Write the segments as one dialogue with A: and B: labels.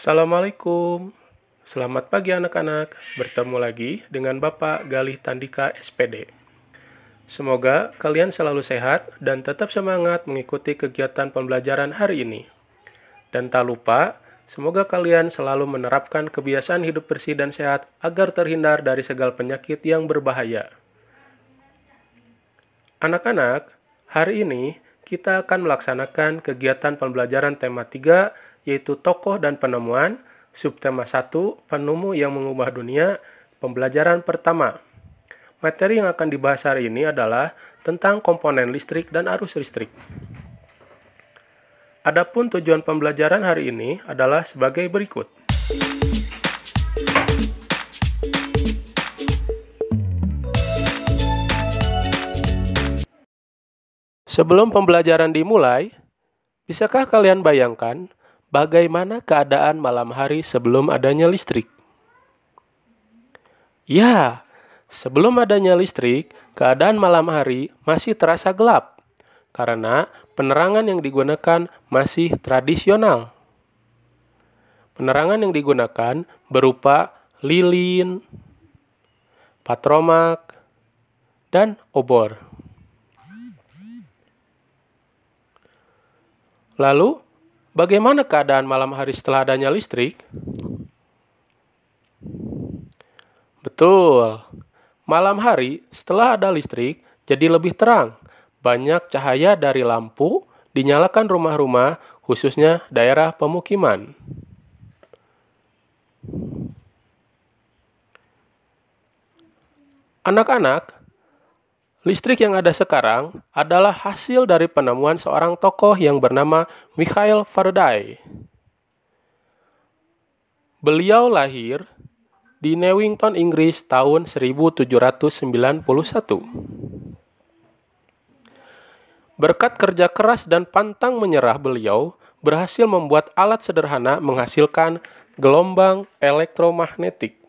A: Assalamualaikum. Selamat pagi anak-anak. Bertemu lagi dengan Bapak Galih Tandika SPD. Semoga kalian selalu sehat dan tetap semangat mengikuti kegiatan pembelajaran hari ini. Dan tak lupa, semoga kalian selalu menerapkan kebiasaan hidup bersih dan sehat agar terhindar dari segala penyakit yang berbahaya. Anak-anak, hari ini kita akan melaksanakan kegiatan pembelajaran tema 3, yaitu tokoh dan penemuan, subtema 1, penemu yang mengubah dunia, pembelajaran pertama. Materi yang akan dibahas hari ini adalah tentang komponen listrik dan arus listrik. Adapun tujuan pembelajaran hari ini adalah sebagai berikut. Sebelum pembelajaran dimulai, bisakah kalian bayangkan bagaimana keadaan malam hari sebelum adanya listrik? Ya, sebelum adanya listrik, keadaan malam hari masih terasa gelap karena penerangan yang digunakan masih tradisional. Penerangan yang digunakan berupa lilin, patromak, dan obor. Lalu, bagaimana keadaan malam hari setelah adanya listrik? Betul, malam hari setelah ada listrik jadi lebih terang. Banyak cahaya dari lampu dinyalakan rumah-rumah, khususnya daerah pemukiman. Anak-anak, listrik yang ada sekarang adalah hasil dari penemuan seorang tokoh yang bernama Michael Faraday. Beliau lahir di Newington, Inggris tahun 1791. Berkat kerja keras dan pantang menyerah beliau berhasil membuat alat sederhana menghasilkan gelombang elektromagnetik.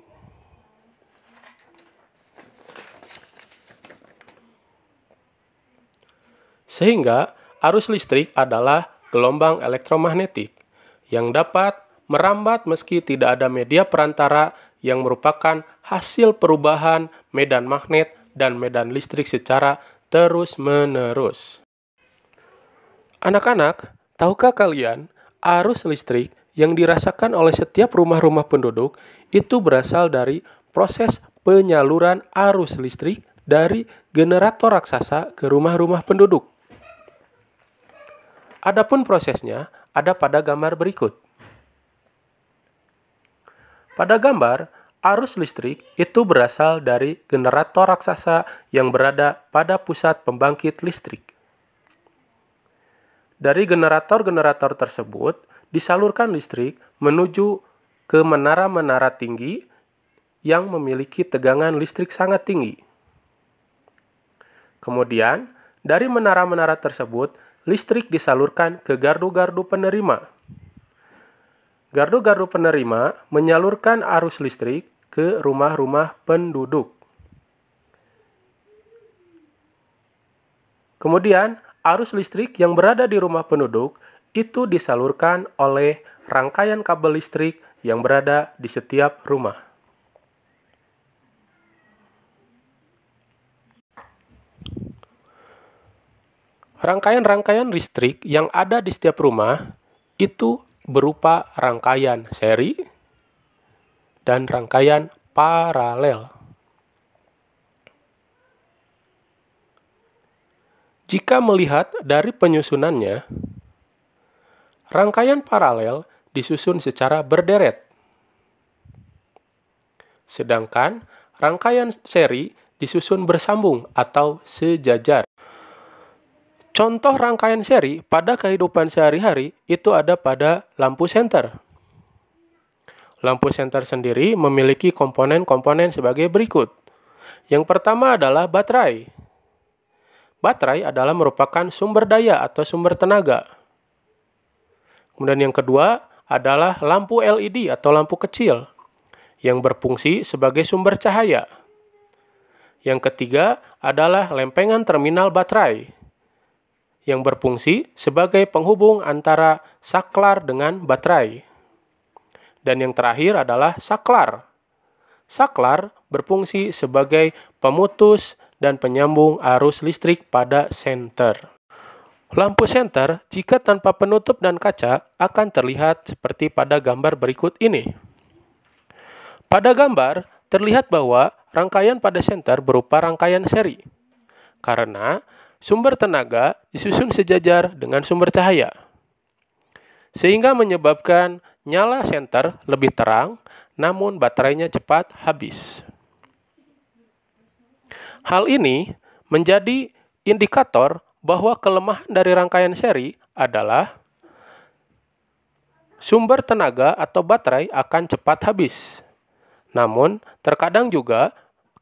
A: Sehingga arus listrik adalah gelombang elektromagnetik yang dapat merambat meski tidak ada media perantara yang merupakan hasil perubahan medan magnet dan medan listrik secara terus-menerus. Anak-anak, tahukah kalian arus listrik yang dirasakan oleh setiap rumah-rumah penduduk itu berasal dari proses penyaluran arus listrik dari generator raksasa ke rumah-rumah penduduk. Adapun prosesnya ada pada gambar berikut. Pada gambar, arus listrik itu berasal dari generator raksasa yang berada pada pusat pembangkit listrik. Dari generator-generator tersebut, disalurkan listrik menuju ke menara-menara tinggi yang memiliki tegangan listrik sangat tinggi. Kemudian, dari menara-menara tersebut, listrik disalurkan ke gardu-gardu penerima. Gardu-gardu penerima menyalurkan arus listrik ke rumah-rumah penduduk. Kemudian, arus listrik yang berada di rumah penduduk itu disalurkan oleh rangkaian kabel listrik yang berada di setiap rumah. Rangkaian-rangkaian listrik yang ada di setiap rumah itu berupa rangkaian seri dan rangkaian paralel. Jika melihat dari penyusunannya, rangkaian paralel disusun secara berderet. Sedangkan rangkaian seri disusun bersambung atau sejajar. Contoh rangkaian seri pada kehidupan sehari-hari itu ada pada lampu senter. Lampu senter sendiri memiliki komponen-komponen sebagai berikut. Yang pertama adalah baterai. Baterai adalah merupakan sumber daya atau sumber tenaga. Kemudian yang kedua adalah lampu LED atau lampu kecil yang berfungsi sebagai sumber cahaya. Yang ketiga adalah lempengan terminal baterai yang berfungsi sebagai penghubung antara saklar dengan baterai. Dan yang terakhir adalah saklar. Saklar berfungsi sebagai pemutus dan penyambung arus listrik pada senter. Lampu senter jika tanpa penutup dan kaca akan terlihat seperti pada gambar berikut ini. Pada gambar terlihat bahwa rangkaian pada senter berupa rangkaian seri, karena sumber tenaga disusun sejajar dengan sumber cahaya, sehingga menyebabkan nyala senter lebih terang, namun baterainya cepat habis. Hal ini menjadi indikator bahwa kelemahan dari rangkaian seri adalah sumber tenaga atau baterai akan cepat habis. Namun, terkadang juga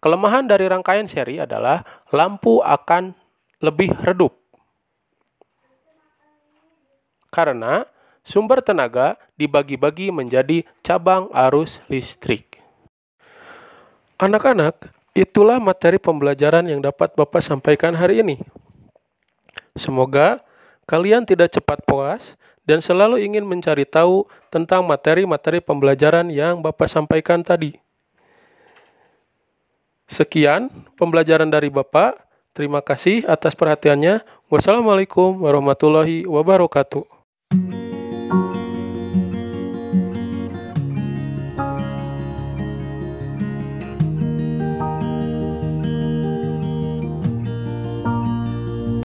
A: kelemahan dari rangkaian seri adalah lampu akan lebih redup. Karena sumber tenaga dibagi-bagi menjadi cabang arus listrik. Anak-anak, itulah materi pembelajaran yang dapat Bapak sampaikan hari ini. Semoga kalian tidak cepat puas dan selalu ingin mencari tahu tentang materi-materi pembelajaran yang Bapak sampaikan tadi. Sekian pembelajaran dari Bapak. Terima kasih atas perhatiannya. Wassalamualaikum warahmatullahi wabarakatuh.